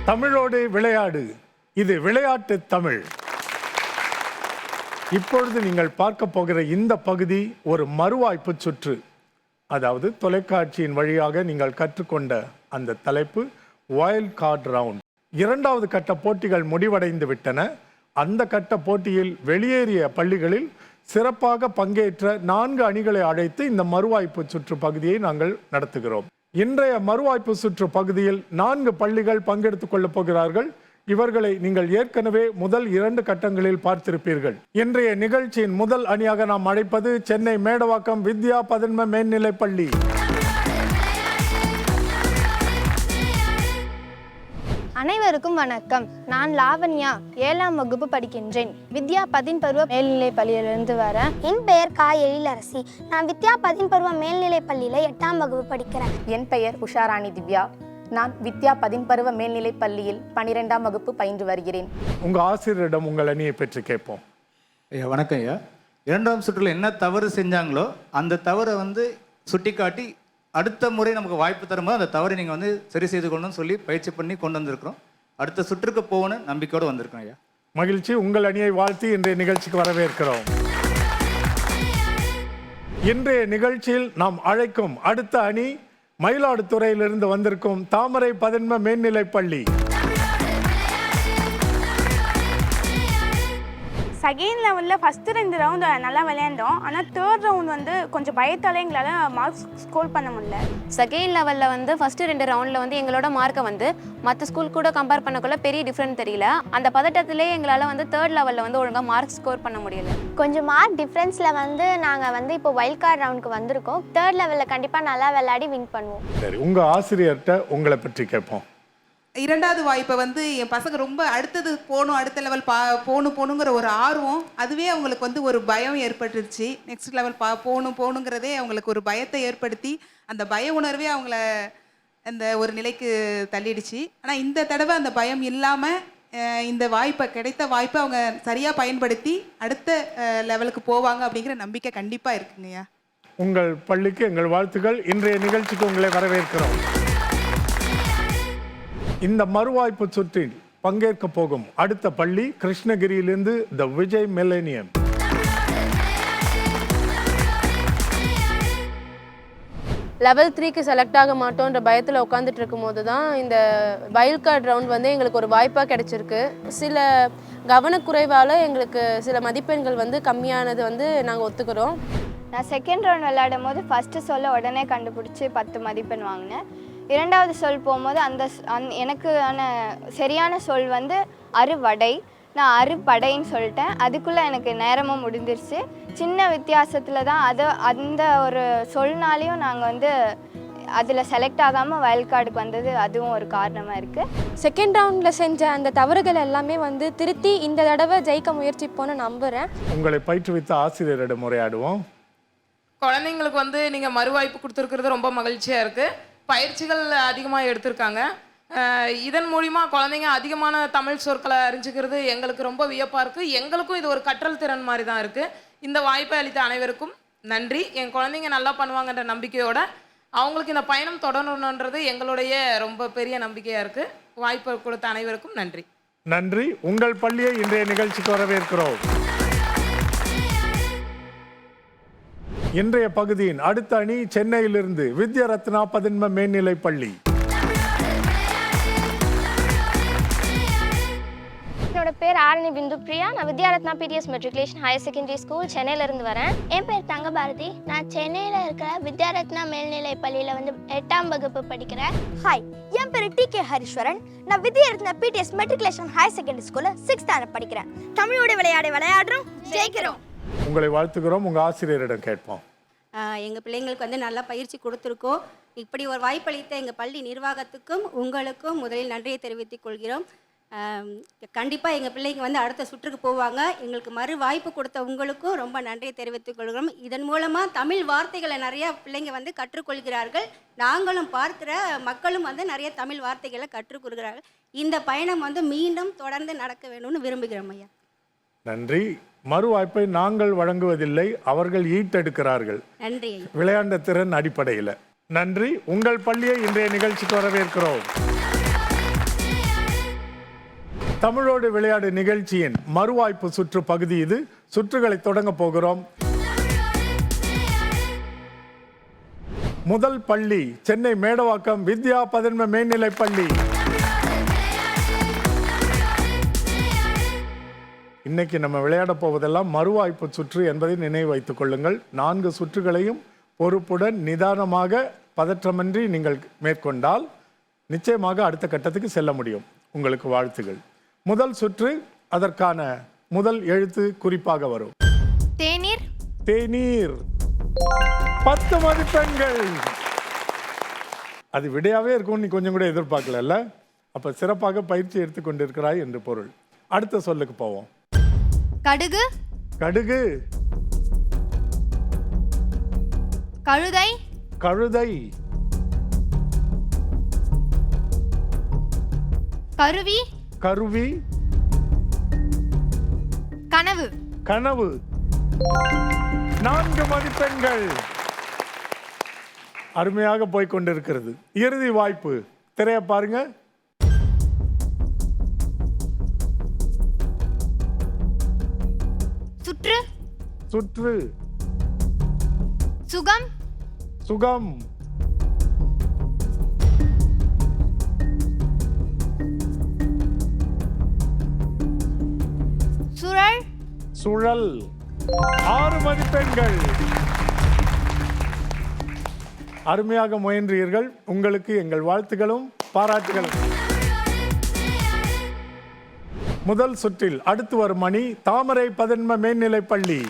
தமிழோடு விளையாடு, இது விளையாட்டு தமிழ். இப்பொழுது நீங்கள் பார்க்க போகிற இந்த பகுதி ஒரு மறுவாய்ப்பு சுற்று. அதாவது தொலைக்காட்சியின் வழியாக நீங்கள் கற்றுக்கொண்ட அந்த தலைப்பு வைல்ட் கார்டு ரவுண்ட். இரண்டாவது கட்ட போட்டிகள் முடிவடைந்து விட்டன. அந்த கட்ட போட்டியில் வெளியேறிய பள்ளிகளில் சிறப்பாக பங்கேற்ற 4 அணிகளை அழைத்து இந்த மறுவாய்ப்பு சுற்று பகுதியை நாங்கள் நடத்துகிறோம். இன்றைய மறுவாய்ப்பு சுற்று பகுதியில் 4 பள்ளிகள் பங்கெடுத்துக் கொள்ளப் போகிறார்கள். இவர்களை நீங்கள் ஏற்கனவே முதல் 2 கட்டங்களில் பார்த்திருப்பீர்கள். இன்றைய நிகழ்ச்சியின் முதல் அணியாக நாம் அழைப்பது சென்னை மேடவாக்கம் வித்யா பதன்ம மேல்நிலைப் பள்ளி. அனைவருக்கும் வணக்கம். நான் லாவண்யா, 7ஆம் வகுப்பு படிக்கின்றேன். வித்யா பதின்பருவ மேல்நிலைப் பள்ளியிலிருந்து வரேன். என் பெயர் கா எழிலரசி. நான் வித்யா பதின்பருவ மேல்நிலைப் பள்ளியில் 8ஆம் வகுப்பு படிக்கிறேன். என் பெயர் உஷாராணி திவ்யா. நான் வித்யா பதின்பருவ மேல்நிலைப் பள்ளியில் 12ஆம் வகுப்பு பயின்று வருகிறேன். உங்கள் ஆசிரியரிடம் உங்கள் அணியை பற்றி கேட்போம். ஐயா வணக்கம் ஐயா. 2ஆம் சுற்றில் என்ன தவறு செஞ்சாங்களோ அந்த தவறை சுட்டிக்காட்டி அடுத்த முறை நமக்கு வாய்ப்பு தரும்போது அந்த தவறை நீங்கள் சரி செய்து கொள்ளணும்னு சொல்லி பயிற்சி பண்ணி கொண்டு வந்திருக்கிறோம். அடுத்த சுற்றுக்கு போகணும்னு நம்பிக்கையோடு வந்திருக்கோம் ஐயா. மகிழ்ச்சி. உங்கள் அணியை வாழ்த்தி இன்றைய நிகழ்ச்சிக்கு வரவேற்கிறோம். இன்றைய நிகழ்ச்சியில் நாம் அழைக்கும் அடுத்த அணி மயிலாடுதுறையிலிருந்து வந்திருக்கும் தாமரை பதன்ம மேல்நிலைப் பள்ளி. செகண்ட் லெவலில் ஃபஸ்ட்டு 2 ரவுண்டு நல்லா விளையாண்டோம். ஆனால் 3rd ரவுண்ட் கொஞ்சம் பயத்தாலே எங்களால் மார்க்ஸ் ஸ்கோர் பண்ண முடியல. செகண்ட் லெவலில் ஃபஸ்ட்டு 2 ரவுண்டில் எங்களோட மார்க்கை மற்ற ஸ்கூல் கூட கம்பேர் பண்ணக்குள்ள பெரிய டிஃப்ரெண்ட் தெரியல. அந்த பதட்டத்திலே எங்களால் 3rd லெவலில் ஒழுங்காக மார்க் ஸ்கோர் பண்ண முடியல. கொஞ்சம் மார்க் டிஃப்ரென்ஸில் நாங்கள் இப்போ வைல்ட் கார்டு ரவுண்டுக்கு வந்திருக்கோம். 3rd லெவலில் கண்டிப்பாக நல்லா விளையாடி வின் பண்ணுவோம். சரி, உங்கள் ஆசிரியர்கிட்ட உங்களை பற்றி கேட்போம். 2வது வாய்ப்பை என் பசங்க ரொம்ப அடுத்தது போகணும், அடுத்த லெவல் போகணுங்கிற ஒரு ஆர்வம், அதுவே அவங்களுக்கு ஒரு பயம் ஏற்பட்டுருச்சு. நெக்ஸ்ட் லெவல் போகணுங்கிறதே அவங்களுக்கு ஒரு பயத்தை ஏற்படுத்தி அந்த பய உணர்வே அவங்கள அந்த ஒரு நிலைக்கு தள்ளிடுச்சு. ஆனால் இந்த தடவை அந்த பயம் இல்லாமல் இந்த கிடைத்த வாய்ப்பை அவங்க சரியாக பயன்படுத்தி அடுத்த லெவலுக்கு போவாங்க அப்படிங்கிற நம்பிக்கை கண்டிப்பாக இருக்குங்கய்யா. உங்கள் பள்ளிக்கு எங்கள் வாழ்த்துக்கள். இன்றைய நிகழ்ச்சிக்கு உங்களை வரவேற்கிறோம். இந்த மறுவாய்ப்பு சுற்றில் பங்கேற்க போகும் அடுத்த பள்ளி கிருஷ்ணகிரியிலிருந்து த விஜய் மில்லேனியம். லெவல் 3க்கு செலக்ட் ஆக மாட்டோன்ற பயத்தில் உட்காந்துட்டு இருக்கும் போது தான் இந்த வைல்ட் கார்டு ரவுண்ட் எங்களுக்கு ஒரு வாய்ப்பாக கிடைச்சிருக்கு. சில கவனக்குறைவால் எங்களுக்கு சில மதிப்பெண்கள் கம்மியானது நாங்கள் ஒத்துக்கிறோம். நான் செகண்ட் ரவுண்ட் விளையாடும் போது ஃபஸ்ட்டு சொல்ல உடனே கண்டுபிடிச்சி 10 மதிப்பெண் வாங்கினேன். 2வது சொல் போகும்போது எனக்கான சரியான சொல் அறுவடை. நான் அறுபடைன்னு சொல்லிட்டேன். அதுக்குள்ளே எனக்கு நேரமும் முடிஞ்சிருச்சு. சின்ன வித்தியாசத்தில் தான் அந்த ஒரு சொல்னாலையும் நாங்கள் அதில் செலக்ட் ஆகாமல் வைல்ட் கார்டுக்கு வந்தது, அதுவும் ஒரு காரணமாக இருக்குது. செகண்ட் ரவுண்டில் செஞ்ச அந்த தவறுகள் எல்லாமே திருத்தி இந்த தடவை ஜெயிக்க முயற்சிப்போன்னு நம்புகிறேன். உங்களை பயிற்றுவித்த ஆசிரியரிடம் உரையாடுவோம். குழந்தைங்களுக்கு நீங்கள் மறுவாய்ப்பு கொடுத்துருக்கிறது ரொம்ப மகிழ்ச்சியாக இருக்குது. பயிற்சிகள் அதிகமாக எடுத்திருக்காங்க. இதன் மூலிமா குழந்தைங்க அதிகமான தமிழ் சொற்களை அறிஞ்சிக்கிறது எங்களுக்கு ரொம்ப வியப்பாக இருக்குது. எங்களுக்கும் இது ஒரு கற்றல் திறன் மாதிரி தான் இருக்குது. இந்த வாய்ப்பை அளித்த அனைவருக்கும் நன்றி. என் குழந்தைங்க நல்லா பண்ணுவாங்கன்ற நம்பிக்கையோட அவங்களுக்கு இந்த பயணம் தொடரணுன்றது எங்களுடைய ரொம்ப பெரிய நம்பிக்கையாக இருக்குது. வாய்ப்பு கொடுத்த அனைவருக்கும் நன்றி. நன்றி. உங்கள் பள்ளியை இன்றைய நிகழ்ச்சிக்கு வரவேற்கிறோம். இன்றைய பகுதியின் அடுத்த அணி சென்னையிலிருந்து வித்யா ரத்னா பதன்ம மேல்நிலைப் பள்ளி. என்னோட பேர் ஆரணி பிந்து பிரியா. நான் Vidya Ratna PDS matriculation higher secondary school சென்னையிலேருந்து வரேன். என் பேர் தங்கபாரதி. நான் சென்னையில் இருக்கிற வித்யா ரத்னா மேல்நிலைப் பள்ளியில் 8ஆம் வகுப்பு படிக்கிறேன். ஹாய், என் பேர் டி.கே. ஹரிஸ்வரன். நான் Vidya Ratna PDS matriculation higher secondary ஸ்கூலில் 6th ஸ்டாண்டர்ட் படிக்கிறேன். தமிழோட விளையாடுறோம், ஜெயிக்கிறோம். உங்களை வாழ்த்துக்கிறோம். உங்கள் ஆசிரியரிடம் கேட்போம். எங்கள் பிள்ளைங்களுக்கு நல்லா பயிற்சி கொடுத்துருக்கோம். இப்படி ஒரு வாய்ப்பளித்த எங்கள் பள்ளி நிர்வாகத்துக்கும் உங்களுக்கும் முதலில் நன்றியை தெரிவித்துக் கொள்கிறோம். கண்டிப்பாக எங்கள் பிள்ளைங்க அடுத்த சுற்றுக்கு போவாங்க. எங்களுக்கு மறு வாய்ப்பு கொடுத்த உங்களுக்கும் ரொம்ப நன்றியை தெரிவித்துக் கொள்கிறோம். இதன் மூலமாக தமிழ் வார்த்தைகளை நிறையா பிள்ளைங்க கற்றுக்கொள்கிறார்கள். நாங்களும் பார்க்கிற மக்களும் நிறைய தமிழ் வார்த்தைகளை கற்றுக்கொள்கிறார்கள். இந்த பயணம் மீண்டும் தொடர்ந்து நடக்க வேணும்னு விரும்புகிறோம் ஐயா. நன்றி. மறு வாய்ப்பை நாங்கள் வழங்குவதில்லை, அவர்கள் ஈட்டெடுக்கிறார்கள். நன்றி. விளையாண்ட திறன் அடிப்படையில். நன்றி. உங்கள் பள்ளியை இன்றைய நிகழ்ச்சிக்கு வரவேற்கிறோம். தமிழோடு விளையாடு நிகழ்ச்சியின் மறுவாய்ப்பு சுற்று பகுதி இது. சுற்றுகளை தொடங்க போகிறோம். முதல் பள்ளி சென்னை மேடவாக்கம் வித்யா பதன்ம மேல்நிலை பள்ளி. இன்னைக்கு நம்ம விளையாட போவதெல்லாம் மறுவாய்ப்பு சுற்று என்பதை நினைவு வைத்துக் கொள்ளுங்கள். 4 சுற்றுகளையும் பொறுப்புடன் நிதானமாக பதற்றமின்றி நீங்கள் மேற்கொண்டால் நிச்சயமாக அடுத்த கட்டத்துக்கு செல்ல முடியும். உங்களுக்கு வாழ்த்துகள். முதல் சுற்று, அதற்கான முதல் எழுத்து குறிப்பாக வரும். தேநீர். தேநீர். 10 மதிப்பெண்கள். அது விடையாவே இருக்கும், நீ கொஞ்சம் கூட எதிர்பார்க்கல. அப்ப சிறப்பாக பயிற்சி எடுத்துக்கொண்டிருக்கிறாய் என்று பொருள். அடுத்த சொல்லுக்கு போவோம். கடுகு. கடுகு. கழுதை. கழுதை. கருவி. கருவி. கனவு. கனவு. 4 மதிப்பெண்கள். அருமையாக போய்கொண்டிருக்கிறது. இறுதி வாய்ப்பு. திரைய பாருங்க. சுற்று. சுற்று. சுகம். சுகம். சுழல். சுழல். 6 மதிப்பெண்கள். அருமையாக முயன்றீர்கள். உங்களுக்கு எங்கள் வாழ்த்துக்களும் பாராட்டுகளும். முதல் சுற்றில் அடுத்து வரும் அணி தாமரை பதன்ம மேல்நிலை பள்ளி.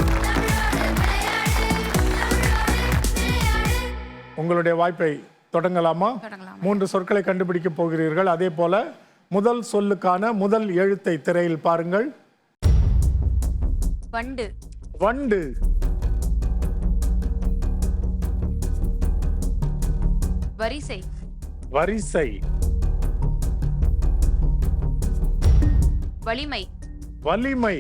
உங்களுடைய வாய்ப்பை தொடங்கலாமா? 3 சொற்களை கண்டுபிடிக்க போகிறீர்கள். அதே போல முதல் சொல்லுக்கான முதல் எழுத்தை திரையில் பாருங்கள். வண்டு. வண்டு. வரிசை. வரிசை. வலிமை. வலிமை.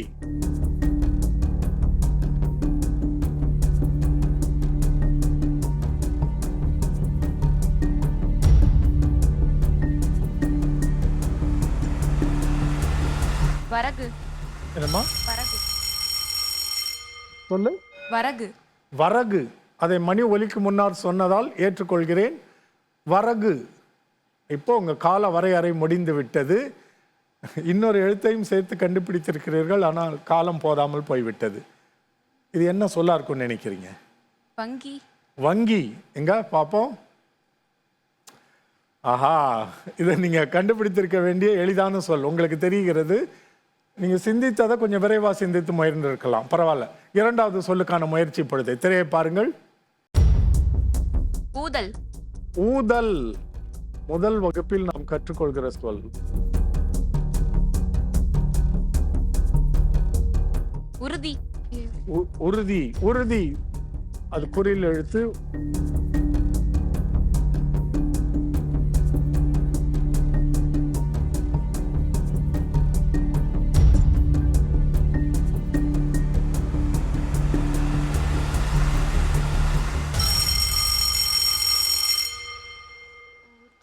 வரகு. என்னம்மா? வரகு. சொல்லு. வரகு. வரகு. அதை மணி ஒலிக்கு முன்னால் சொன்னதால் ஏற்றுக்கொள்கிறேன். வரகு. இப்போ உங்க கால வரையறை முடிந்து விட்டது. இன்னொரு எழுத்தையும் சேர்த்து கண்டுபிடித்திருக்கிறீர்கள், ஆனால் காலம் போதாமல் போய்விட்டது. இது என்ன சொல்லா இருக்கும்னு நினைக்கிறீங்க? வங்கி. வங்கி. எங்க பார்ப்போம். ஆஹா, இதை நீங்க கண்டுபிடித்திருக்க வேண்டிய எளிதான சொல். உங்களுக்கு தெரிகிறது. நீங்க சிந்தித்ததை கொஞ்சம் விரைவா சிந்தித்து முயன்றிருக்கலாம். பரவாயில்ல. இரண்டாவது சொல்லுக்கான முயற்சி இப்பொழுது திரையை பாருங்கள். ஊதல். ஊதல். முதல் வகுப்பில் நாம் கற்றுக்கொள்கிற சொல். உறுதி. உறுதி. உறுதி. அது குறில் எழுத்து.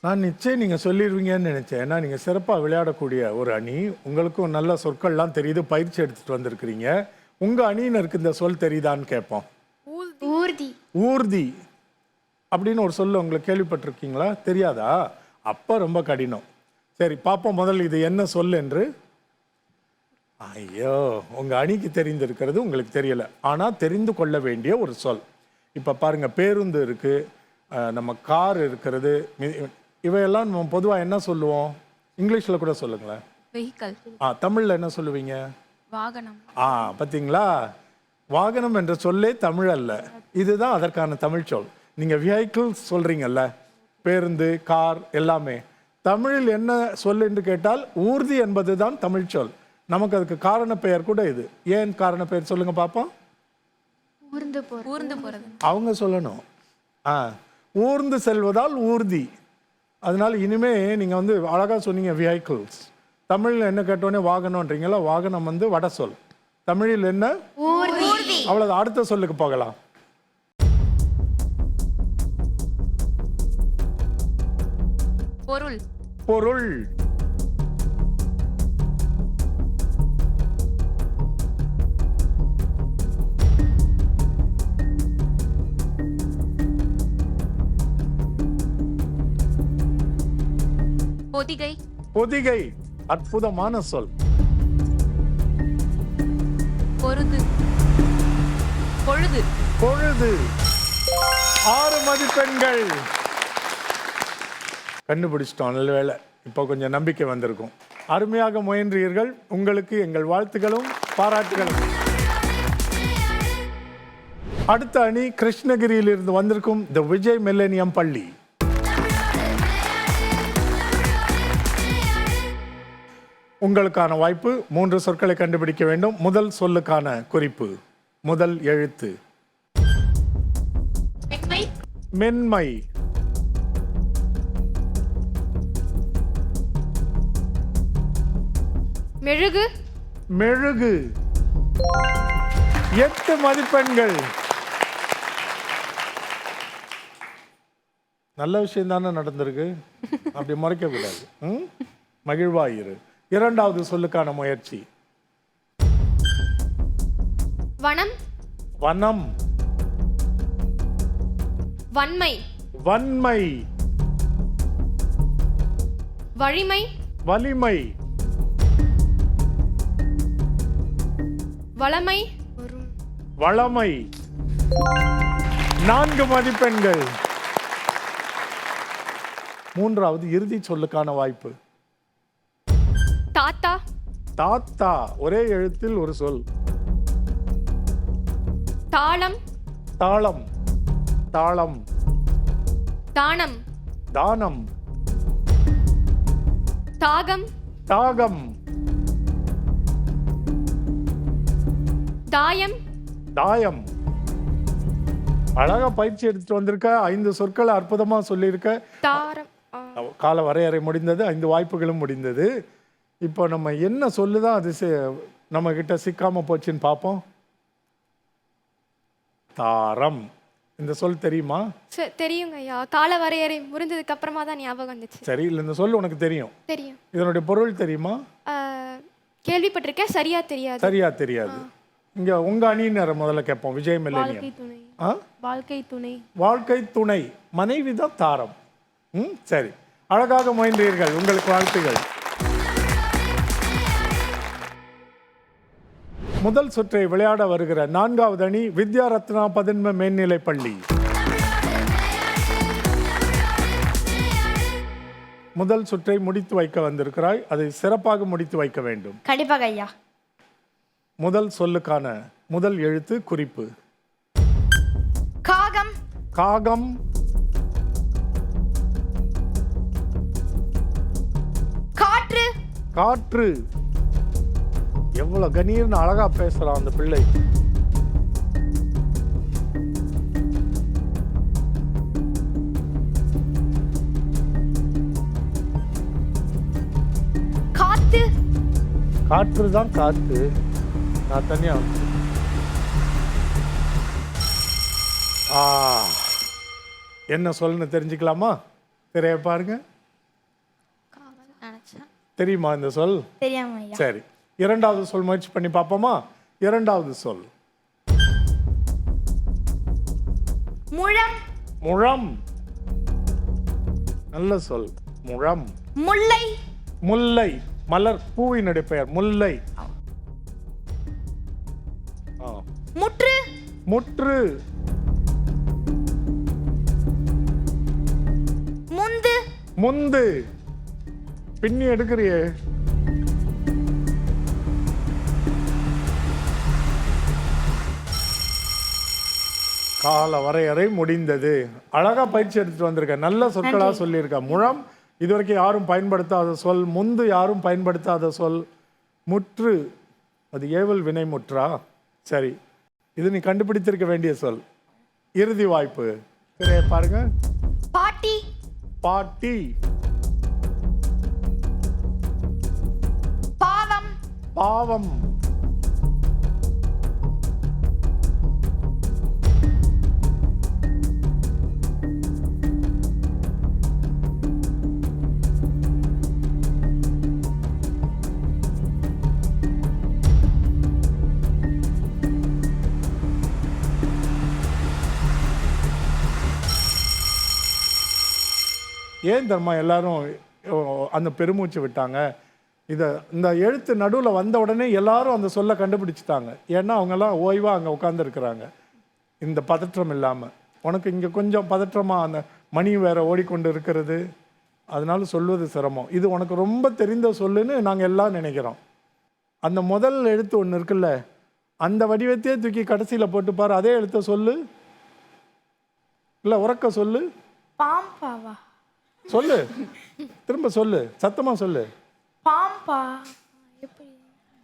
நான் நிச்சயம் நீங்கள் சொல்லிடுவீங்கன்னு நினச்சேன். ஏன்னா நீங்கள் சிறப்பாக விளையாடக்கூடிய ஒரு அணி. உங்களுக்கும் நல்ல சொற்கள்லாம் தெரியுது, பயிற்சி எடுத்துகிட்டு வந்திருக்கிறீங்க. உங்கள் அணியினருக்கு இந்த சொல் தெரியுதான்னு கேட்போம். ஊர்தி. ஊர்தி அப்படின்னு ஒரு சொல் உங்களுக்கு கேள்விப்பட்டிருக்கீங்களா? தெரியாதா? அப்போ ரொம்ப கடினம். சரி, பார்ப்போம் முதல்ல இது என்ன சொல் என்று. ஐயோ, உங்கள் அணிக்கு தெரிந்திருக்கிறது, உங்களுக்கு தெரியலை. ஆனால் தெரிந்து கொள்ள வேண்டிய ஒரு சொல். இப்போ பாருங்கள், பேருந்து இருக்குது, நம்ம கார் இருக்கிறது. இவையெல்லாம் நம்ம பொதுவாக என்ன சொல்லுவோம்? இங்கிலீஷில் கூட சொல்லுங்களேன். வெஹிக்கல். தமிழில் என்ன சொல்லுவீங்க? வாகனம். பார்த்தீங்களா? வாகனம் என்ற சொல்லே தமிழ் அல்ல. இதுதான் அதற்கான தமிழ் சொல். நீங்கள் வெஹிக்கிள்ஸ் சொல்கிறீங்கல்ல, பேருந்து, கார் எல்லாமே. தமிழில் என்ன சொல் என்று கேட்டால் ஊர்தி என்பது தான் தமிழ் சொல். நமக்கு அதுக்கு காரண பெயர் கூட இது. ஏன் காரண பெயர் சொல்லுங்க பார்ப்போம். ஊர்ந்து போகிறது. அவங்க சொல்லணும். ஊர்ந்து செல்வதால் ஊர்தி. அதனால இனிமே நீங்கள் வந்து அழகாக சொன்னீங்க வெஹிக்கிள்ஸ். தமிழில் என்ன கேட்டோன்னே வாகனம்ன்றீங்களா? வாகனம் வந்து வட சொல். தமிழில் என்ன? அவ்வளவு. அடுத்த சொல்லுக்கு போகலாம். பொருள். பொருள். பொதிகை. பொதிகை அற்புதமான சொல். பொருது. பொழுது. பொழுது 6 மதிப்பெண்கள். கண்டுபிடிச்சிட்டோம், நல்ல வேளை. இப்போ கொஞ்சம் நம்பிக்கை வந்திருக்கும். அருமையாக முயன்றீர்கள். உங்களுக்கு எங்கள் வாழ்த்துக்களும் பாராட்டுகளும். அடுத்த அணி கிருஷ்ணகிரியிலிருந்து வந்திருக்கும் தி விஜய் மில்லேனியம் பள்ளி. உங்களுக்கான வாய்ப்பு 3 சொற்களை கண்டுபிடிக்க வேண்டும். முதல் சொல்லுக்கான குறிப்பு, முதல் எழுத்து. மென்மை. மெழுகு. மெழுகு 8 மதிப்பெண்கள். நல்ல விஷயம் தானே நடந்திருக்கு, அப்படி மறைக்க கூடாது. மகிழ்வாயிரு. இரண்டாவது சொல்லுக்கான முயற்சி. வனம். வனம். வன்மை. வன்மை. வலிமை. வலிமை. வளமை. வளமை 4 மதிப்பெண்கள். மூன்றாவது இறுதி சொல்லுக்கான வாய்ப்பு. தாத்தா. தாத்தா ஒரே எழுத்தில் ஒரு சொல். தாளம். தாளம். தாளம். தானம். தானம். தாகம். தாகம். தாயம். தாயம். அழகா பயிற்சி எடுத்துட்டு வந்திருக்க. 5 சொற்களை அற்புதமா சொல்லியிருக்க. தாரம். கால வரையறை முடிந்தது, 5 வாய்ப்புகளும் முடிந்தது. இப்போ நம்ம என்ன சொல்லுதான் அது நம்ம கிட்ட சிக்காம போச்சுன்னு பார்ப்போம். தாரம். இந்த சொல் தெரியுமா? தெரியுங்க ஐயா, கால வரையறை முடிஞ்சதுக்கு அப்புறமா தான் ஞாபகம் வந்துச்சு. சரி, இல்லை இந்த சொல் உனக்கு தெரியும்? தெரியும். இதனுடைய பொருள் தெரியுமா? கேள்விப்பட்டிருக்கேன், சரியா தெரியாது. சரியா தெரியாது. இங்க உங்க அணியினரை முதல்ல கேட்போம். விஜய் மில்லேனியம். வாழ்க்கை துணை. வாழ்க்கை துணை மனைவி தான் தாரம். சரி, அழகாக முயன்றீர்கள். உங்களுக்கு வாழ்த்துகள். முதல் சுற்றை விளையாட வருகிற 4வது அணி வித்யாரத்னா பதன்ம மேல்நிலை பள்ளி. முதல் சுற்றை முடித்து வைக்க வந்திருக்கிறாய், அதை சிறப்பாக முடித்து வைக்க வேண்டும். கண்டிப்பாக ஐயா. முதல் சொல்லுக்கான முதல் எழுத்து குறிப்பு. காகம். காகம். காற்று. காற்று. எவ்வளவு கணீர்னு அழகா பேசுறான் அந்த பிள்ளை. காத்து. காற்று தான் காத்து. நான் தனியா என்ன சொல்லுன்னு தெரிஞ்சுக்கலாமா? திரைய பாருங்க. தெரியுமா இந்த சொல்? தெரியாம ஐயா. சரி, இரண்டாவது சொல் முயற்சி பண்ணி பார்ப்போமா? இரண்டாவது சொல் முழம். முழம். நல்ல சொல். முழம். முல்லை. முல்லை மலர் பூவினுடைய பெயர் முல்லை. முற்று. முற்று. முந்து. முந்து. பின்னி எடுக்கிறியே. கால வரையறை முடிந்தது. அழகா பயிற்சி எடுத்துட்டு வந்திருக்க. நல்ல சொற்களா சொல்லியிருக்க. முழம் இதுவரைக்கும் யாரும் பயன்படுத்தாத சொல். முந்து யாரும் பயன்படுத்தாத சொல். முற்று அது ஏவல் வினை முற்றா? சரி, இது நீ கண்டுபிடித்திருக்க வேண்டிய சொல். இறுதி வாய்ப்பு. பாருங்க. பாட்டி. பாட்டி. பாவம். பாவம். ஏன் தெரியுமா எல்லாரும் அந்த பெருமூச்சு விட்டாங்க. இந்த எழுத்து நடுவில் வந்த உடனே எல்லாரும் அந்த சொல்லை கண்டுபிடிச்சிட்டாங்க. ஏன்னா அவங்கெல்லாம் ஓய்வாக அங்கே உட்காந்துருக்குறாங்க, இந்த பதற்றம் இல்லாமல். உனக்கு இங்கே கொஞ்சம் பதற்றமாக அந்த மணி வேற ஓடிக்கொண்டு இருக்கிறது, அதனால சொல்வது சிரமம். இது உனக்கு ரொம்ப தெரிந்த சொல்லுன்னு நாங்கள் எல்லாம் நினைக்கிறோம். அந்த முதல் எழுத்து ஒன்று இருக்குல்ல, அந்த வடிவத்தையே தூக்கி கடைசியில் போட்டுப்பார். அதே எழுத்த சொல்லு, இல்லை உறக்க சொல்லு. பாம்பாவா? சொல்லு, திரும்ப சொல்லு, சத்தமாக சொல்லு. பாம்பா? எப்படி?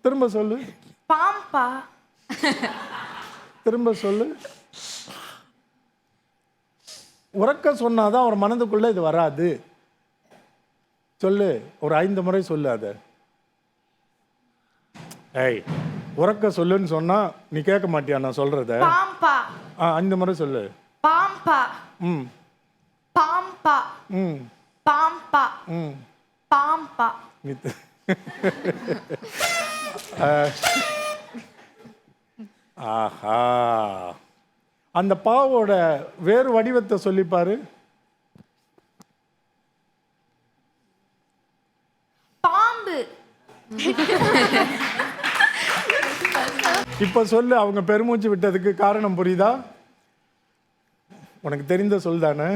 திரும்ப சொல்லு. பாம்பா? திரும்ப சொல்லு. உறக்க சொன்னாதான் அவர் மனதுக்குள்ள இது வராது. சொல்லு, ஒரு 5 முறை சொல்லு. அதை ஏய் உறக்க சொல்லுன்னு சொன்னா நீ கேட்க மாட்டியா நான் சொல்றத? பாம்பா? 5 முறை சொல்லு. பாம்பா? ம் பாம்பா? ம் பாம்பா? ம் பாம்பா? ஆஹா, அந்த பாவோட வேறு வடிவத்தை சொல்லிப்பாரு. பாம்பு? இப்ப சொல்லு, அவங்க பெருமூச்சு விட்டதுக்கு காரணம் புரியுதா? உனக்கு தெரிந்த சொல் தானே?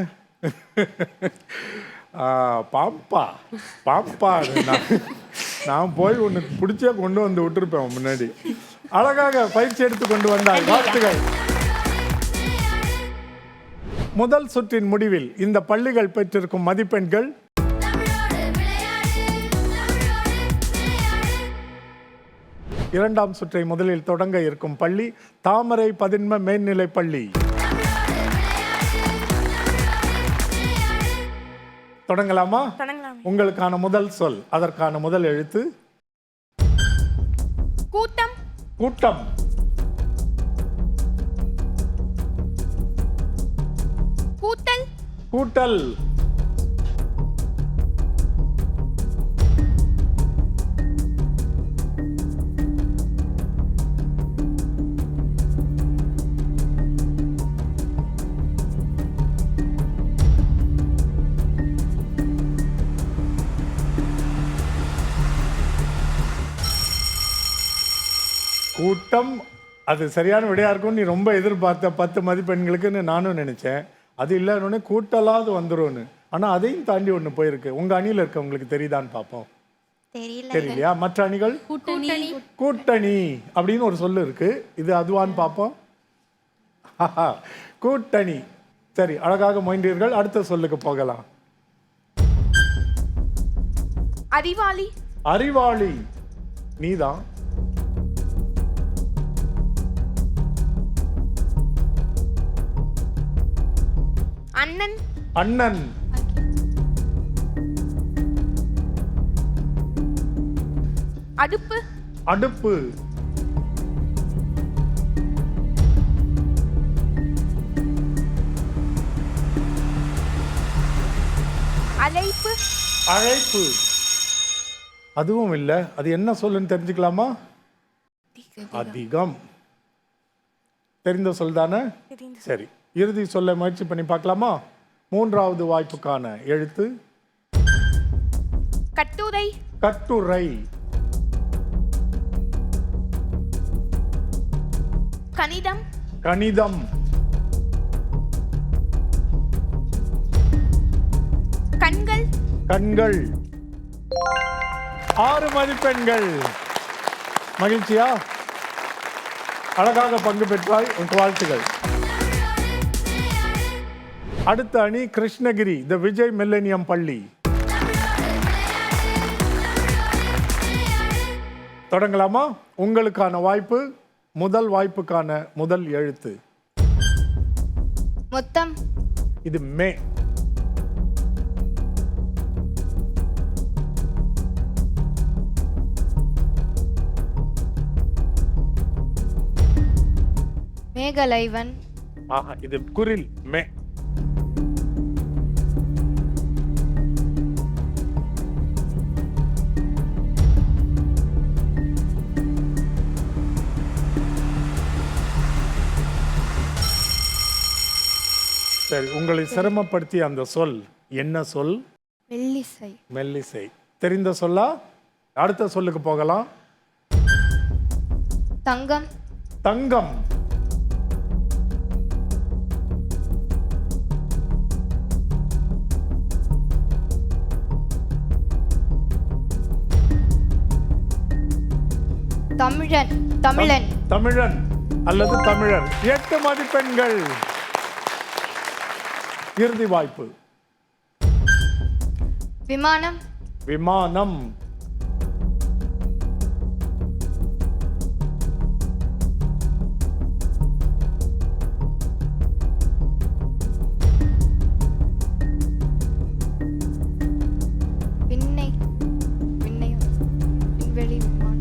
பாம்பா பாம்பா. நான் போய் ஒன்று பிடிச்சே கொண்டு வந்து விட்டுருப்பேன் முன்னாடி. அழகாக பயிற்சி எடுத்து கொண்டு வந்தார். வாழ்த்துகள். முதல் சுற்றின் முடிவில் இந்த பள்ளிகள் பெற்றிருக்கும் மதிப்பெண்கள்: இரண்டாம் சுற்றை முதலில் தொடங்க இருக்கும் பள்ளி தாமரை பதின்ம மேல்நிலை பள்ளி. தொடங்கலாமா? உங்களுக்கான முதல் சொல், அதற்கான முதல் எழுத்து கூட்டம். கூட்டம். கூட்டல். கூட்டல். கூட்டம். அது சரியான விடையா இருக்கும். நீ ரொம்ப எதிர்பார்த்த 10 மதிப்பெண்களுக்குன்னு நானும் நினைச்சேன். அது இல்லைன்னு கூட்டலாவது வந்துரும்னு. ஆனா அதையும் தாண்டி ஒன்று போயிருக்கு. உங்க அணியில் இருக்க உங்களுக்கு தெரியுதான்னு பார்ப்போம். தெரியலையா? மற்ற அணிகள் கூட்டணி அப்படின்னு ஒரு சொல்லு இருக்கு. இது அதுவான்னு பார்ப்போம். கூட்டணி. சரி, அழகாக முயன்றீர்கள். அடுத்த சொல்லுக்கு போகலாம். அறிவாளி. அறிவாளி. நீதான். அண்ணன். அண்ணன். அடுப்பு. அடுப்பு. அழைப்பு. அழைப்பு. அதுவும் இல்லை. அது என்ன சொல்லுன்னு தெரிஞ்சுக்கலாமா? அதிகம். தெரிந்த சொல் தானே? சரி, இறுதி சொல்ல முயற்சி பண்ணி பார்க்கலாமா? மூன்றாவது வாய்ப்புக்கான எழுத்து கட்டுரை. கட்டுரை. கணிதம். கணிதம். கண்கள். கண்கள். 6 மதிப்பெண்கள். மகிழ்ச்சியா? அழகாக பங்கு பெற்றாய். உங்கள் வாழ்த்துகள். அடுத்த அணி கிருஷ்ணகிரி தி விஜய் மில்லேனியம் பள்ளி. தொடங்கலாமா? உங்களுக்கான வாய்ப்பு. முதல் வாய்ப்புக்கான முதல் எழுத்து மொத்தம். இது மே. மேகலைவன். இது குரில். மே. சரி, உங்களை சிரமப்படுத்திய அந்த சொல் என்ன சொல்? மெல்லிசை. மெல்லிசை. தெரிந்த சொல்லா? அடுத்த சொல்லுக்கு போகலாம். தங்கம். தங்கம். தமிழன். தமிழன். தமிழன் அல்லது தமிழர். 8 மதிப்பெண்கள். இறுதி வாய்ப்பு. விமானம். விமானம். விண்ணை. விண்ணை. விண்வெளி விமானம்.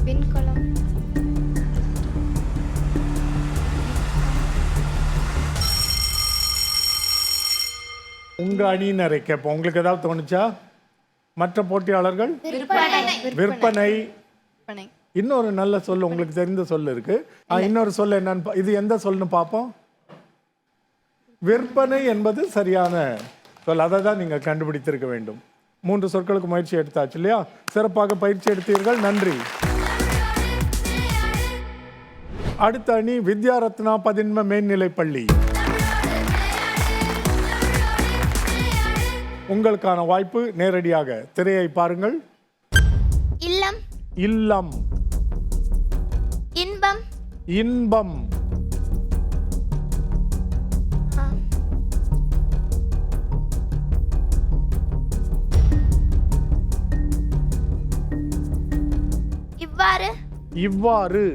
விண்கலம். உங்க அணியினரை கேட்போம். உங்களுக்கு ஏதாவது தோணுச்சா? மற்ற போட்டியாளர்கள்? விற்பனை. இன்னொரு நல்ல சொல் உங்களுக்கு தெரிந்த சொல் இருக்கு. இன்னொரு சொல் என்னன்னு இது எந்த சொல்லுன்னு பார்ப்போம். விற்பனை என்பது சரியான சொல். அதை தான் நீங்கள் கண்டுபிடித்திருக்க வேண்டும். 3 சொற்களுக்கு முயற்சி எடுத்தாச்சு இல்லையா? சிறப்பாக பயிற்சி எடுத்தீர்கள். நன்றி. அடுத்த அணி வித்யாரத்னா பதின்ம மேல்நிலைப்பள்ளி. உங்களுக்கான வாய்ப்பு. நேரடியாக திரையை பாருங்கள். இல்லம். இல்லம். இன்பம். இன்பம். இவ்வாறு. இவ்வாறு.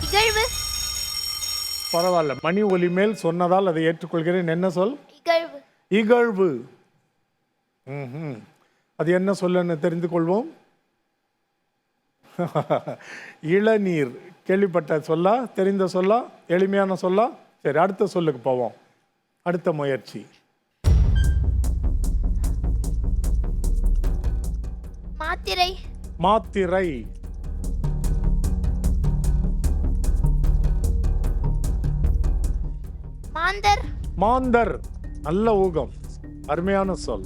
இகழ்வு. பரவாயில்ல, மணி ஒலி மேல் சொன்னதால் அதை ஏற்றுக்கொள்கிறேன். என்ன சொல்? இகழ்வு. இகழ்வு. அது என்ன சொல்லுன்னு தெரிந்து கொள்வோம். இளநீர். கேள்விப்பட்ட சொல்லா? தெரிந்த சொல்லா? எளிமையான சொல்லா? சரி, அடுத்த சொல்லுக்கு போவோம். அடுத்த முயற்சி. மாத்திரை. மாத்திரை. மாந்தர். மாந்தர். நல்ல ஊகம். அருமையான சொல்.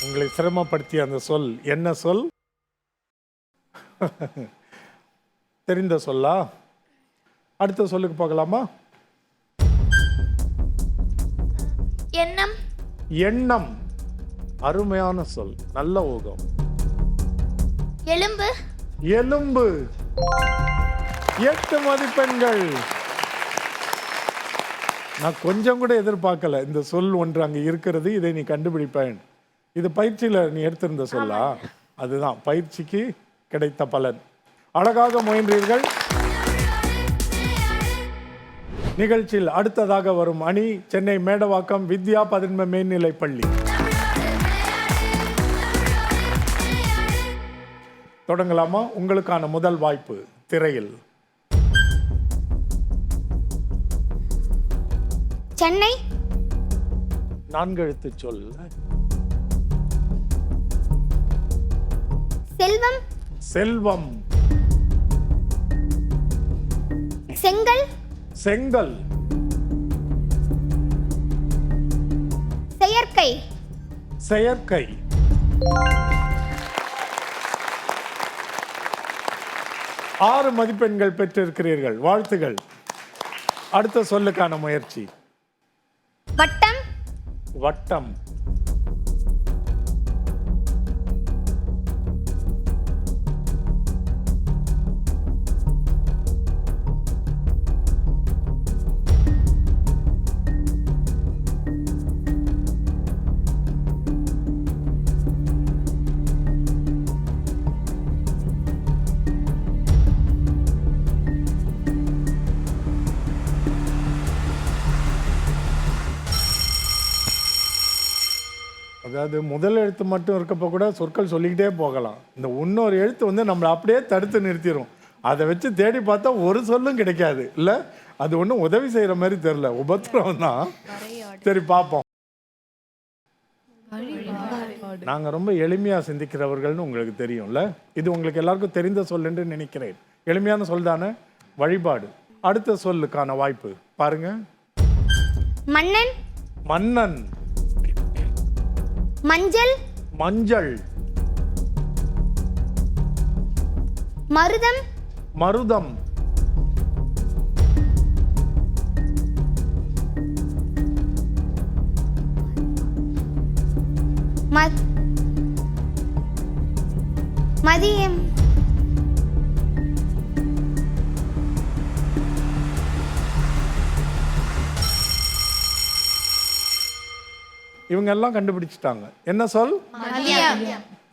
உங்களை சிரமப்படுத்திய அந்த சொல் என்ன சொல்? தெரிந்த சொல்லா? அடுத்த சொல்லுக்கு போகலாமா? எண்ணம். எண்ணம். அருமையான சொல். நல்ல ஊகம். எலும்பு. எலும்பு. 8 மதிப்பெண்கள். நான் கொஞ்சம் கூட எதிர்பார்க்கல. இந்த சொல் ஒன்று அங்கே இருக்கிறது, இதை நீ கண்டுபிடிப்பேன். இது பயிற்சியில் நீ எடுத்திருந்த சொல்லா? அதுதான் பயிற்சிக்கு கிடைத்த பலன். அழகாக முயன்றீர்கள். நிகழ்ச்சியில் அடுத்ததாக வரும் அணி சென்னை மேடவாக்கம் வித்யா பதின்ம மேல்நிலைப்பள்ளி. தொடங்கலாமா? உங்களுக்கான முதல் வாய்ப்பு திரையில். சென்னை. 4 எழுத்து சொல். செல்வம். செல்வம். செங்கல். செங்கல். செயற்கை. செயற்கை. ஆறு மதிப்பெண்கள் பெற்றிருக்கிறீர்கள். வாழ்த்துகள். அடுத்த சொல்லுக்கான முயற்சி. வட்டம். வட்டம். அதாவது முதல் எழுத்து மட்டும் இருக்கப்போ கூட சொற்கள் சொல்லிக்கிட்டே போகலாம். இந்த இன்னொரு எழுத்து வந்து நம்மளை அப்படியே தடுத்து நிறுத்திடும். அதை வச்சு தேடி பார்த்தா ஒரு சொல்லும் கிடைக்காது இல்லை. அது ஒன்றும் உதவி செய்கிற மாதிரி தெரில, உபத்திரம் தான். சரி பார்ப்போம். நாங்கள் ரொம்ப எளிமையாக சிந்திக்கிறவர்கள்னு உங்களுக்கு தெரியும்ல. இது உங்களுக்கு எல்லாருக்கும் தெரிந்த சொல் என்று நினைக்கிறேன். எளிமையான சொல் தானே, வழிபாடு. அடுத்த சொல்லுக்கான வாய்ப்பு பாருங்க. மன்னன், மன்னன். மஞ்சள், மஞ்சள். மருதம், மருதம். மதியம், இவங்க எல்லாம் கண்டுபிடிச்சிட்டாங்க. என்ன சொல்?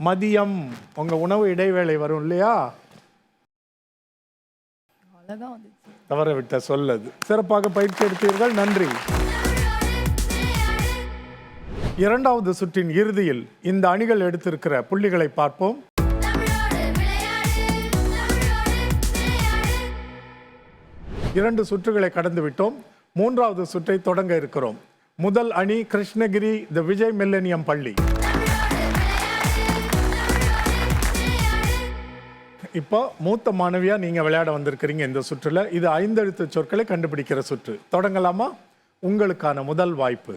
மதியம். உங்க உணவு இடைவேளை வரும் இல்லையா, தவற விட்ட சொல் அது. சிறப்பாக பயிற்சி எடுத்தீர்கள், நன்றி. இரண்டாவது சுற்றின் இறுதியில் இந்த அணிகள் எடுத்திருக்கிற புள்ளிகளை பார்ப்போம். இரண்டு சுற்றுகளை கடந்து விட்டோம். மூன்றாவது சுற்றை தொடங்க இருக்கிறோம். முதல் அணி கிருஷ்ணகிரி தி விஜய் மில்லேனியம் பள்ளி. இப்போ மூத்த மாணவியா நீங்க விளையாட வந்திருக்கிறீங்க இந்த சுற்றுல. இது 5 எழுத்து சொற்களை கண்டுபிடிக்கிற சுற்று. தொடங்கலாமா? உங்களுக்கான முதல் வாய்ப்பு.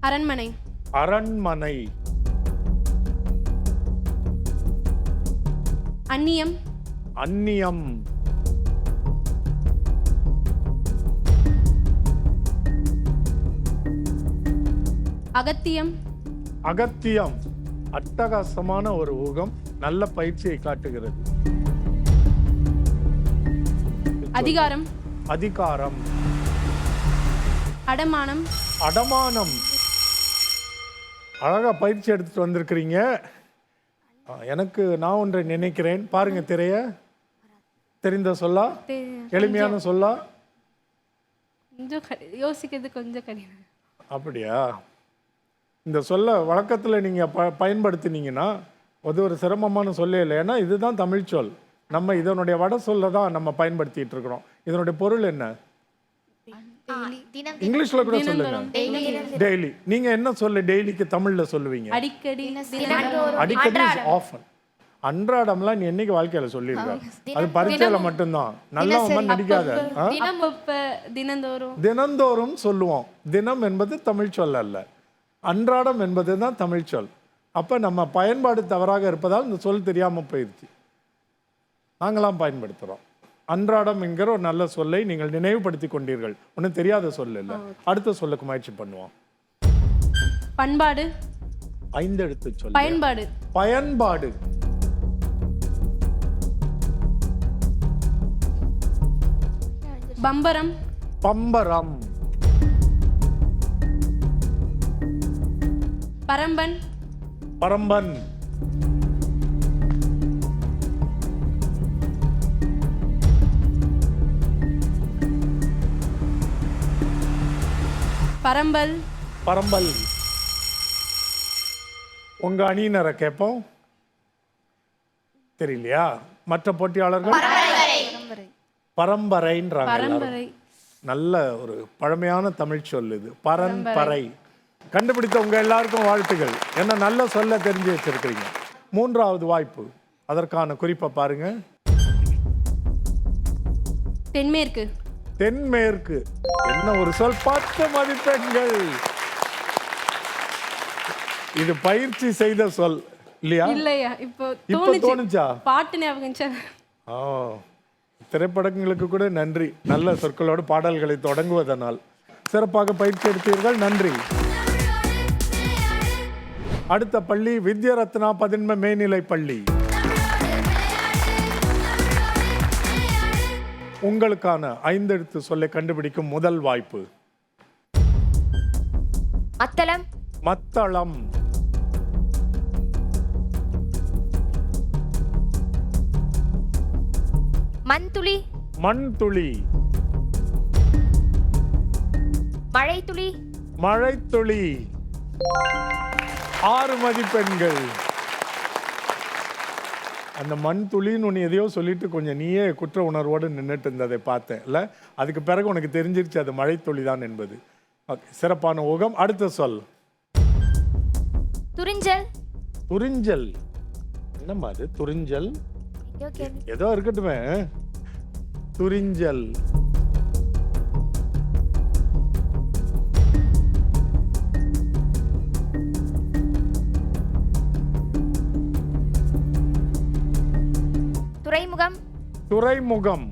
அரண்மனை, அரண்மனை. அந்நியம், அந்நியம். அகத்தியம், அகத்தியம். அட்டகாசமான ஒரு ஊகம், நல்ல பயிற்சியை காட்டுகிறது. அதிகாரம், அதிகாரம். அடமானம், அடமானம். அழகா பயிற்சி எடுத்துட்டு வந்திருக்கிறீங்க. எனக்கு நான் ஒன்றை நினைக்கிறேன். பாருங்க திரைய. தெரிந்த சொல்லா, எளிமையான சொல்லா? கொஞ்சம் யோசிக்கிறது கொஞ்சம் கடினம். அப்படியா? இந்த சொல்ல வழக்கத்தில் நீங்கள் பயன்படுத்தினீங்கன்னா அது ஒரு சிரமமான சொல்லே இல்லை. ஏன்னா இதுதான் தமிழ் சொல். நம்ம இதனுடைய வட சொல்ல தான் நம்ம பயன்படுத்திட்டு இருக்கிறோம். இதனுடைய பொருள் என்ன? இங்கிலீஷ்ல கூட சொல்லுங்க. டெய்லி. நீங்க என்ன சொல்ல டெய்லிக்கு தமிழ்ல சொல்லுவீங்க? அடிக்கடி, அடிக்கடி, ஆஃபன். அன்றாடம்லாம் நீ என்னைக்கு வாழ்க்கையில சொல்லியிருக்க? அது பரீட்சையில மட்டும்தான். நல்லவங்க நடிக்காத. தினந்தோறும், தினந்தோறும் சொல்லுவோம். தினம் என்பது தமிழ் சொல் அல்ல, அன்றாடம் என்பது தான் தமிழ் சொல். அப்போ நம்ம பயன்பாடு தவறாக இருப்பதால் இந்த சொல் தெரியாமல் போயிடுச்சு. நாங்களாம் பயன்படுத்துகிறோம். அன்றாடம் என்கிற ஒரு நல்ல சொல்லை நீங்கள் நினைவுபடுத்தி கொண்டீர்கள். ஒன்றும் தெரியாத சொல் இல்லை. அடுத்த சொல்லுக்கு முயற்சி பண்ணுவோம். பண்பாடு, 5 எழுத்து சொல். பயன்பாடு, பயன்பாடு. பம்பரம், பம்பரம். பரம்பன், பரம்பன். பரம்பல், பரம்பல். உங்க அணியினரை கேட்போம். தெரியலையா? மற்ற போட்டியாளர்கள் பரம்பரைன்றாங்க. பரம்பரை. நல்ல ஒரு பழமையான தமிழ் சொல் இது, பரம்பரை. கண்டுபிடித்த உங்க எல்லாருக்கும் வாழ்த்துகள். என்ன நல்ல சொல்ல தெரிஞ்சு வச்சிருக்கிறீங்க. மூன்றாவது வாய்ப்பு, அதற்கான குறிப்பை பாருங்க. தென்மேற்கு, தென்மேற்கு. என்ன ஒரு சொல்! 10 மதிப்பெண்கள். இது பயிற்சி செய்த சொல் இல்லையா? இல்லையா? இப்போ தோணுச்சா? பாட்டு ஞாபகம். ஓ, திரைப்படங்களுக்கு கூட நன்றி. நல்ல சொற்களோடு பாடல்களை தொடங்குவதனால். சிறப்பாக பயிற்சி எடுத்தீர்கள், நன்றி. அடுத்த பள்ளி வித்யாரத்னா பதின்ம மேல்நிலை பள்ளி. உங்களுக்கான 5 எழுத்து சொல்லை கண்டுபிடிக்கும் முதல் வாய்ப்பு. மத்தளம், மத்தளம். மண்துளி, மண்துளி. மழைத்துளி, மழைத்துளி. 6 மதிப்பெண்கள். அந்த மண் துளின்னு ஒன்று எதையோ சொல்லிட்டு கொஞ்சம் நீயே குற்ற உணர்வோடு நின்றுட்டு இருந்ததை பார்த்தேன் இல்லை? அதுக்கு பிறகு உனக்கு தெரிஞ்சிருச்சு அது மழை துளி தான் என்பது. ஓகே, சிறப்பான ஊகம். அடுத்த சொல். துரிஞ்சல். துரிஞ்சல். என்னம்மா அது துரிஞ்சல்? ஏதோ இருக்கட்டுமே. துரிஞ்சல். துறைமுகம். துறைமுகம்.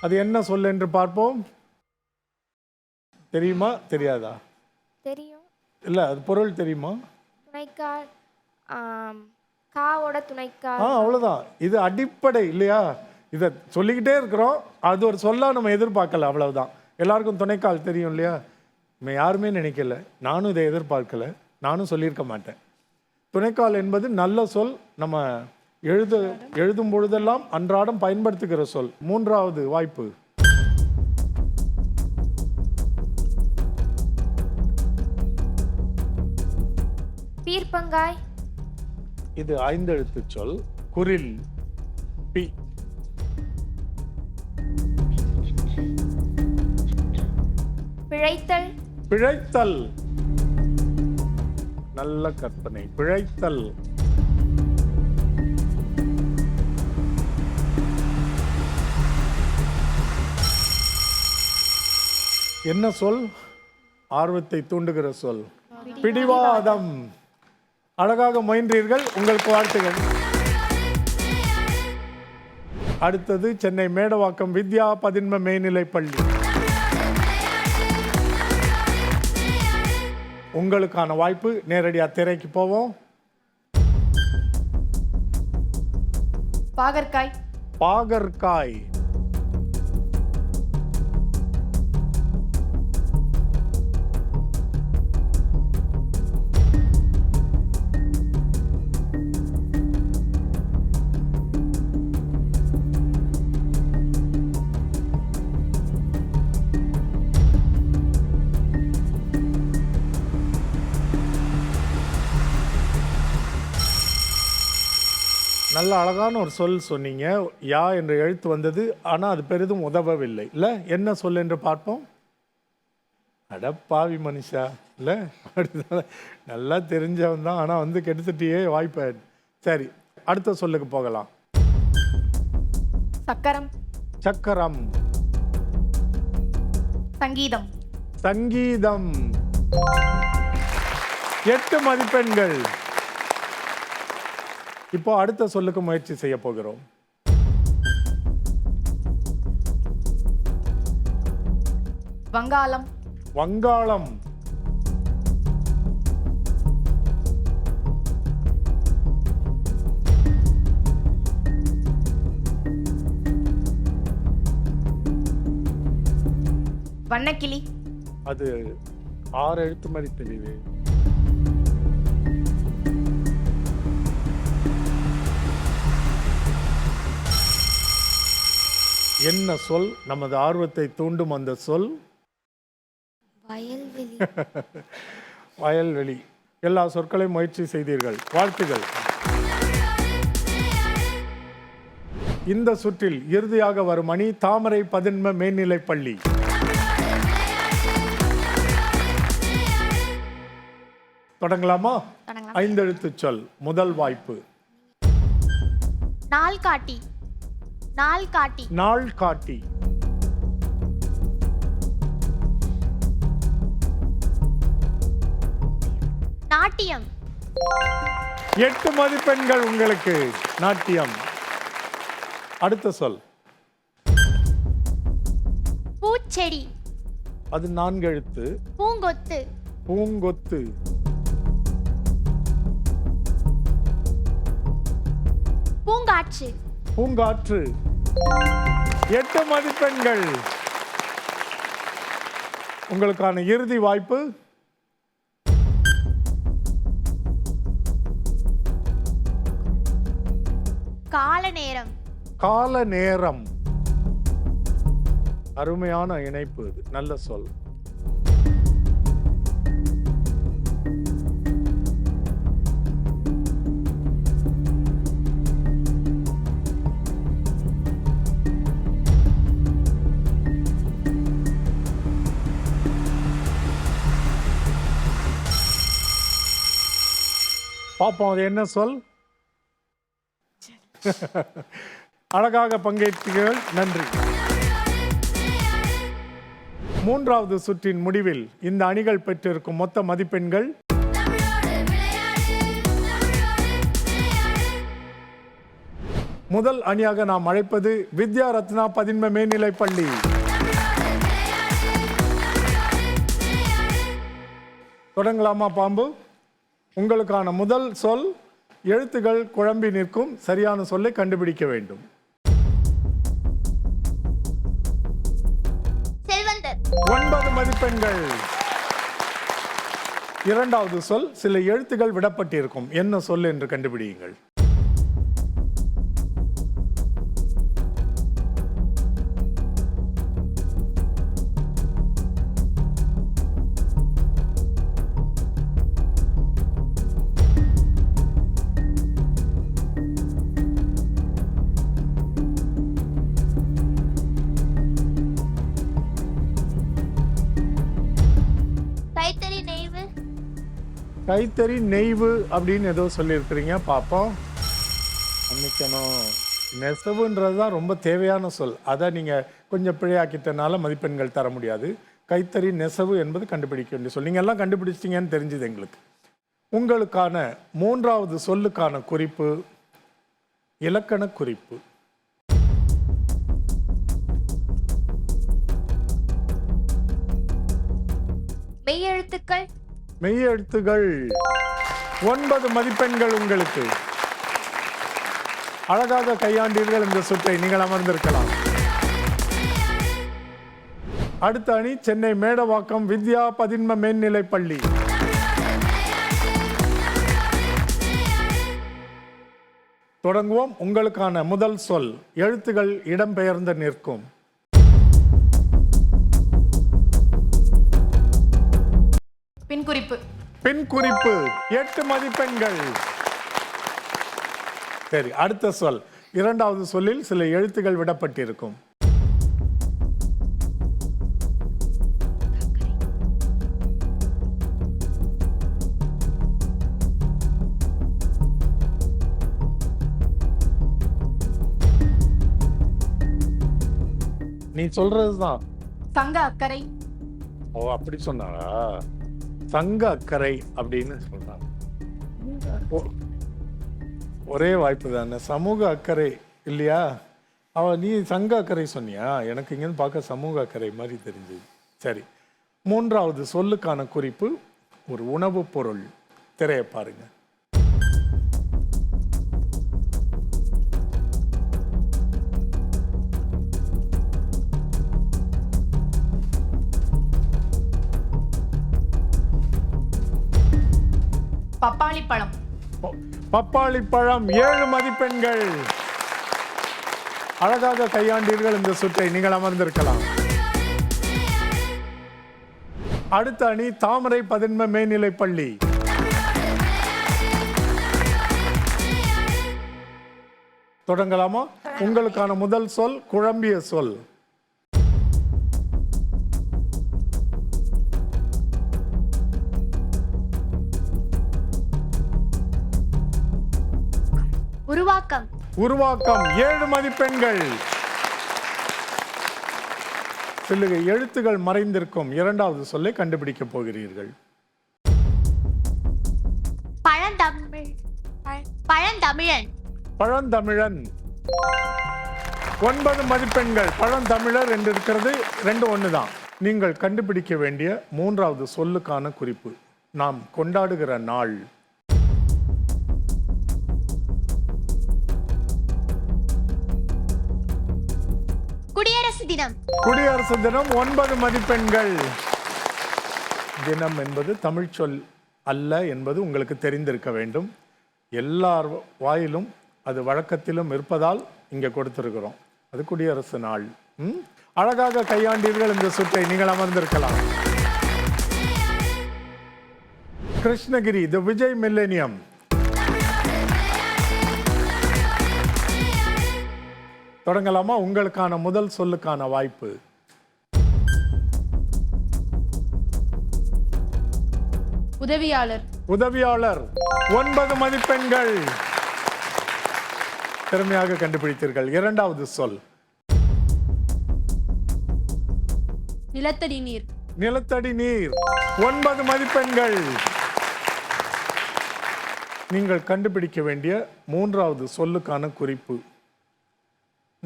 அது என்ன சொல் என்று பார்ப்போம். தெரியுமா தெரியாதா? தெரியும். இல்ல அது பொருள் தெரியுமா? துணைக்கால். காவோட துணைக்கால். அவ்வளவுதான். இது அடிப்படை இல்லையா? இதை சொல்லிக்கிட்டே இருக்கிறோம். அது ஒரு சொல்லா நம்ம எதிர்பார்க்கல, அவ்வளவுதான். எல்லாருக்கும் துணைக்கால் தெரியும் இல்லையா? நம்ம யாருமே நினைக்கல, நானும் இதை எதிர்பார்க்கல, நானும் சொல்லியிருக்க மாட்டேன். துணைக்கால் என்பது நல்ல சொல். நம்ம எழுதும் பொழுதெல்லாம் அன்றாடம் பயன்படுத்துகிற சொல். 3வது வாய்ப்பு. பீர்ப்பங்காய். இது 5 எழுத்து சொல். குரில். பி. பிழைத்தல். பிழைத்தல். நல்ல கற்பனை. பிழைத்தல். என்ன சொல்? ஆர்வத்தை தூண்டுகிற சொல். பிடிவாதம். அழகாக முயன்றீர்கள், உங்களுக்கு வாழ்த்துகள். அடுத்தது சென்னை மேடவாக்கம் வித்யா பதின்ம மேல்நிலைப் பள்ளி. உங்களுக்கான வாய்ப்பு. நேரடியாக திரைக்கு போவோம். பாகற்காய். பாகற்காய். நல்ல அழகான ஒரு சொல் சொன்னீங்க. யா என்ற எழுத்து வந்தது, ஆனால் அது பெரிதும் உதவவில்லை இல்லை? என்ன சொல் என்று பார்ப்போம். அடப்பாவி மனுஷா இல்லை? நல்லா தெரிஞ்சவன் தான், ஆனால் வந்து கெடுத்துட்டியே வாய்ப்பை. சரி, அடுத்த சொல்லுக்கு போகலாம். சக்கரம். சக்கரம். சங்கீதம். சங்கீதம். 8 மதிப்பெண்கள். இப்போ அடுத்த சொல்லுக்கு முயற்சி செய்ய போகிறோம். வங்காளம். வங்காளம். வண்ணக்கிளி. அது 6 எழுத்து மாதிரி தெரியுது. என்ன சொல்? நமது ஆர்வத்தை தூண்டும் அந்த சொல். வயல்வெளி. வயல்வெளி. எல்லா சொற்களையும் முயற்சி செய்தீர்கள், வாழ்த்துகள். இந்த சுற்றில் இறுதியாக வரும் அணி தாமரை பதின்ம மேல்நிலைப் பள்ளி. தொடங்கலாமா? 5 எழுத்து சொல். முதல் வாய்ப்பு. நாள்காட்டி. நாள்காட்டி. நாள்காட்டி. நாட்டியம். 8 மதிப்பெண்கள் உங்களுக்கு. நாட்டியம். அடுத்த சொல். பூச்செடி. அது 4 எழுத்து. பூங்கொத்து. பூங்கொத்து. பூங்காற்று. பூங்காற்று. 8 மதிப்பெண்கள். உங்களுக்கான இறுதி வாய்ப்பு. கால நேரம். கால நேரம். அருமையான இணைப்பு இது, நல்ல சொல். பார்ப்போம் அது என்ன சொல். அழகாக பங்கேற்றீர்கள், நன்றி. மூன்றாவது சுற்றின் முடிவில் இந்த அணிகள் பெற்றிருக்கும் மொத்த மதிப்பெண்கள் முதல் அணியாக நாம் அழைப்பது வித்யா ரத்னா பதின்ம மேல்நிலைப் பள்ளி. தொடங்கலாமா பாம்பு? உங்களுக்கான முதல் சொல், எழுத்துகள் குழம்பி நிற்கும், சரியான சொல்லை கண்டுபிடிக்க வேண்டும். செல்வந்தர். 9 மதிப்பெண்கள். இரண்டாவது சொல், சில எழுத்துகள் விடப்பட்டிருக்கும், என்ன சொல் என்று கண்டுபிடியுங்கள். கைத்தறி நெய்வு. கைத்தறி நெய்வு அப்படின்னு ஏதோ சொல்லியிருக்கிறீங்க, பார்ப்போம். மன்னிக்கணும், நெசவுன்றது தான் ரொம்ப தேவையான சொல். அதை நீங்கள் கொஞ்சம் பிழையாக்கிட்டனால மதிப்பெண்கள் தர முடியாது. கைத்தறி நெசவு என்பது கண்டுபிடிக்க வேண்டிய சொல். நீங்கள் எல்லாம் கண்டுபிடிச்சிட்டிங்கன்னு தெரிஞ்சுது எங்களுக்கு. உங்களுக்கான மூன்றாவது சொல்லுக்கான குறிப்பு இலக்கண குறிப்பு. மெய்யெழுத்துக்கள். மெய்யெழுத்துகள். 9 மதிப்பெண்கள் உங்களுக்கு. அழகாக கையாண்டீர்கள் இந்த சுற்றை, நீங்கள் அமர்ந்திருக்கலாம். அடுத்த அணி சென்னை மேடவாக்கம் வித்யா பதின்ம மேல்நிலைப் பள்ளி. தொடங்குவோம். உங்களுக்கான முதல் சொல், எழுத்துகள் இடம்பெயர்ந்து நிற்கும். பின்குறிப்பு. பின்குறிப்பு. 8 மதிப்பெண்கள். சரி, அடுத்த சொல். இரண்டாவது சொல்லில் சில எழுத்துகள் விடப்பட்டிருக்கும். நீ சொல்றதுதான். சங்க அக்கறை. ஓ, அப்படி சொன்னாரா? சங்க அக்கறை அப்படின்னு சொல்றாங்க. ஒரே வாய்ப்பு தானே, சமூக அக்கறை இல்லையா? நீ சங்க அக்கறை சொன்னியா? எனக்கு இங்கேருந்து பார்க்க சமூக அக்கறை மாதிரி தெரிஞ்சுது. சரி, மூன்றாவது சொல்லுக்கான குறிப்பு ஒரு உணவுப் பொருள். திரையை பாருங்க. பப்பாளி பழம். பப்பாளி பழம். 7 மதிப்பெண்கள். அழகாக கையாண்டீர்கள் இந்த சுற்றை, நீங்கள் அமர்ந்திருக்கலாம். அடுத்த அணி தாமரை பதின்ம மேல்நிலைப் பள்ளி. தொடங்கலாமா? உங்களுக்கான முதல் சொல், குழம்பிய சொல். உருவாக்கம். உருவாக்கம். 7 மதிப்பெண்கள். சொல்லுங்க, எழுத்துகள் மறைந்திருக்கும் இரண்டாவது சொல்லை கண்டுபிடிக்க போகிறீர்கள். பழந்தமிழன். பழந்தமிழன். 9 மதிப்பெண்கள். பழந்தமிழர் என்று இருக்கிறது, 2 ஒன்று தான். நீங்கள் கண்டுபிடிக்க வேண்டிய மூன்றாவது சொல்லுக்கான குறிப்பு நாம் கொண்டாடுகிற நாள். குடியரசு தினம். குடியரசு தினம். 9 மதிப்பெண்கள். தினம் என்பது தமிழ் சொல் அல்ல என்பது உங்களுக்கு தெரிந்திருக்க வேண்டும். எல்லார் வாயிலும் அது வழக்கத்திலும் இருப்பதால் இங்கே கொடுத்திருக்கிறோம். அது குடியரசு நாள். அழகாக கையாண்டீர்கள் இந்த சுற்றை. நீங்கள் அமர்ந்திருக்கலாம். கிருஷ்ணகிரி, தி விஜய் மில்லேனியம். தொடங்கலாமா? உங்களுக்கான முதல் சொல்லுக்கான வாய்ப்பு. உதவியாளர். உதவியாளர். 9 மதிப்பெண்கள். திறமையாக கண்டுபிடித்தீர்கள். இரண்டாவது சொல். நிலத்தடி நீர். நிலத்தடி நீர். 9 மதிப்பெண்கள். நீங்கள் கண்டுபிடிக்க வேண்டிய மூன்றாவது சொல்லுக்கான குறிப்பு.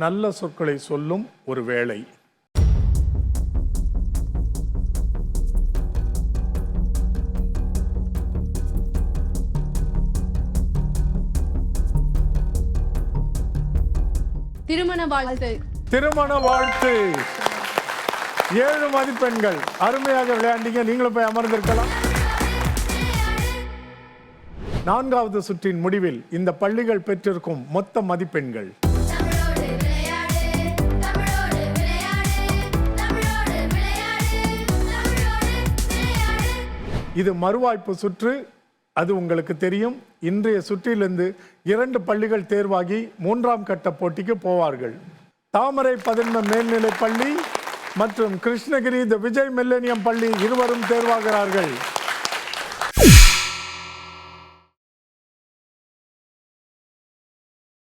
நல்ல சொற்களை சொல்லும் ஒரு வேளை. திருமண வாழ்த்து. திருமண வாழ்த்து. 7 மதிப்பெண்கள். அருமையாக விளையாண்டீங்க. நீங்களும் போய் அமர்ந்திருக்கலாம். நான்காவது சுற்றின் முடிவில் இந்த பள்ளிகள் பெற்றிருக்கும் மொத்த மதிப்பெண்கள். இது மறுவாய்ப்பு சுற்று. அது உங்களுக்கு தெரியும். இன்றைய சுற்றிலிருந்து 2 பள்ளிகள் தேர்வாகி 3ஆம் கட்ட போட்டிக்கு போவார்கள். தாமரை பதன்ம மேல்நிலை பள்ளி மற்றும் கிருஷ்ணகிரி தி விஜய் மில்லேனியம் பள்ளி இருவரும் தேர்வாகிறார்கள்.